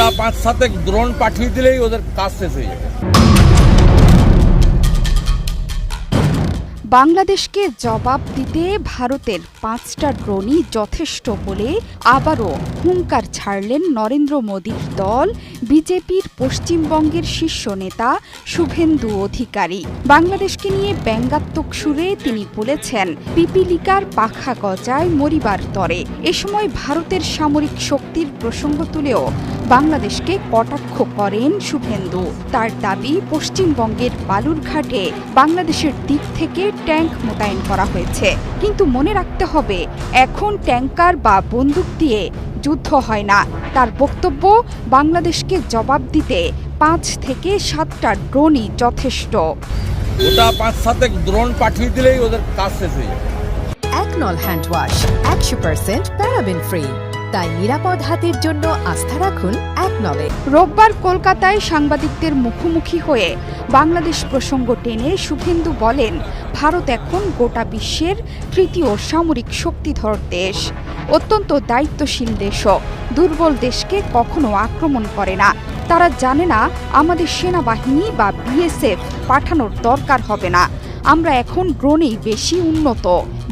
ওরা 5-7 ড্রোন পাঠিয়ে দিলেই ওদের কাজ শেষ হয়ে যাবে। বাংলাদেশকে জবাব দিতে ভারতের 5টা ড্রোনই যথেষ্ট বলে আবারও হুঙ্কার ছাড়লেন নরেন্দ্র মোদীর দল বিজেপির পশ্চিমবঙ্গের শীর্ষ নেতা শুভেন্দু অধিকারী। বাংলাদেশকে নিয়ে ব্যঙ্গাত্মক সুরে তিনি বলেছেন, পিপিলিকার পাখা গজায় মরিবার তরে। এ সময় ভারতের সামরিক শক্তির প্রসঙ্গ তুলেও বাংলাদেশকে কটাক্ষ করেন শুভেন্দু। তার দাবি, পশ্চিমবঙ্গের বালুরঘাটে বাংলাদেশের দিক থেকে ট্যাঙ্ক মোতায়েন করা হয়েছে, কিন্তু মনে রাখতে হবে এখন ট্যাঙ্কার বা বন্দুক দিয়ে যুদ্ধ হয় না। তার বক্তব্য, বাংলাদেশকে জবাব দিতে 5 থেকে 7টা ড্রোনই যথেষ্ট। ওটা 5-7 ড্রোন পাঠিয়ে দিলেই ওদের কাজ শেষ হয়ে যাবে। একনল হ্যান্ড ওয়াশ 100% প্যারাবেন ফ্রি, তাই নিরাপদ হাতের জন্য আস্থা রাখুন একনলে। রোববার কলকাতায় সাংবাদিকদের মুখোমুখি হয়ে বাংলাদেশ প্রসঙ্গ টেনে শুভেন্দু বলেন, ভারত এখন গোটা বিশ্বের 3য় সামরিক শক্তিধর দেশ, অত্যন্ত দায়িত্বশীল দেশও। দুর্বল দেশকে কখনো আক্রমণ করে না। তারা জানে না আমাদের সেনাবাহিনী বা বিএসএফ পাঠানোর দরকার হবে না। আমরা এখন ড্রোনেই বেশি উন্নত।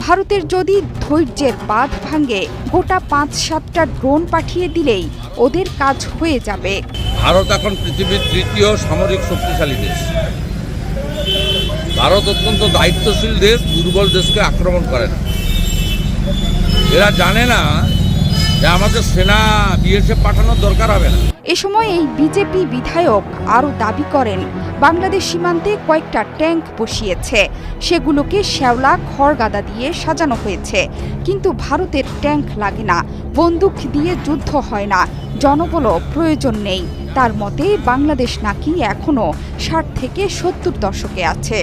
ভারতের যদি ধৈর্যের বাঁধ ভাঙে, গোটা 5-7টা ড্রোন পাঠিয়ে দিলেই ওদের কাজ হয়ে যাবে। ভারত এখন পৃথিবীর 3য় সামরিক শক্তিশালী দেশ। ভারত অত্যন্ত দায়িত্বশীল দেশ, দুর্বল দেশকে আক্রমণ করে না। এরা জানে না যে আমাদের সেনা বিএসএফ পাঠানোর দরকার হবে না। এ সময় এই বিজেপি বিধায়ক আরও দাবি করেন, বাংলাদেশ সীমান্তে কয়েকটা ট্যাঙ্ক বসিয়েছে, সেগুলোকে শ্যাওলা খড়গাদা দিয়ে সাজানো হয়েছে, কিন্তু ভারতের ট্যাঙ্ক লাগে না, বন্দুক দিয়ে যুদ্ধ হয় না, জনবলও প্রয়োজন নেই। তার মতে বাংলাদেশ নাকি এখনো 60 থেকে 70 দশকে আছে।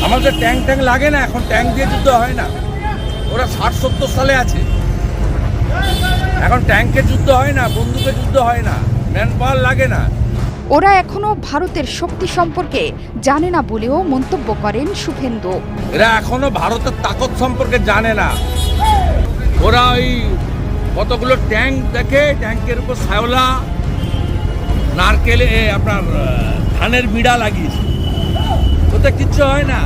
আমাদের ট্যাঙ্ক লাগে না, এখন ট্যাঙ্ক দিয়ে যুদ্ধ হয় না। ওরা 60-70 সালে আছে। এখন ট্যাঙ্কে যুদ্ধ হয় না, বন্দুকে যুদ্ধ হয় না, ম্যান পাওয়ার লাগে না। ওরা এখনো ভারতের শক্তি সম্পর্কে জানে না বলেও মন্তব্য করেন শুভেন্দু। এরা এখনো ভারতের তাকত সম্পর্কে জানে না। ওরা ওই কতগুলো ট্যাঙ্ক দেখে, ট্যাঙ্কের উপর শ্যাওলা নারকেলে আপনার ধানের বিড়া লাগিয়েছে, ওতে কিচ্ছু হয় না।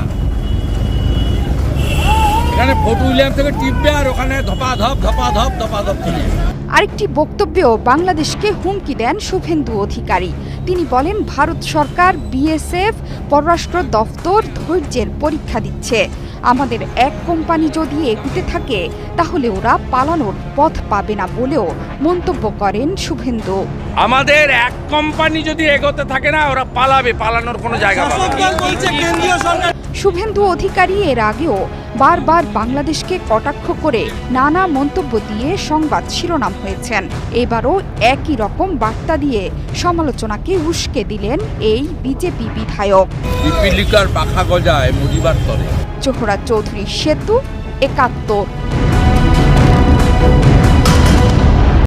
এখানে ফোর্ট উইলিয়াম থেকে টিপবে আর ওখানে ধপাধপ ধপাধপ ধপাধপ চলে। আরেকটি বক্তব্যেও বাংলাদেশকে হুমকি দেন শুভেন্দু অধিকারী। তিনি বলেন, ভারত সরকার, বিএসএফ, পররাষ্ট্র দফতর ধৈর্যের পরীক্ষা দিচ্ছে। আমাদের এক কোম্পানি যদি এগুতে থাকে তাহলে ওরা পালানোর পথ পাবে না বলেও মন্তব্য করেন শুভেন্দু। আমাদের এক কোম্পানি যদি এগোতে থাকে না, ওরা পালাবে, পালানোর কোনো জায়গা পাবে না। শুভেন্দু অধিকারী এর আগেও বারবার বাংলাদেশকে কটাক্ষ করে নানা মন্তব্য দিয়ে সংবাদ শিরোনাম হয়েছেন। এবারও একই রকম বার্তা দিয়ে সমালোচনাকে উস্কে দিলেন এই বিজেপি বিধায়ক। পিপিলিকার পাখা গজায় মরিবার তরে। জোহরা চৌধুরী সেতু, 71।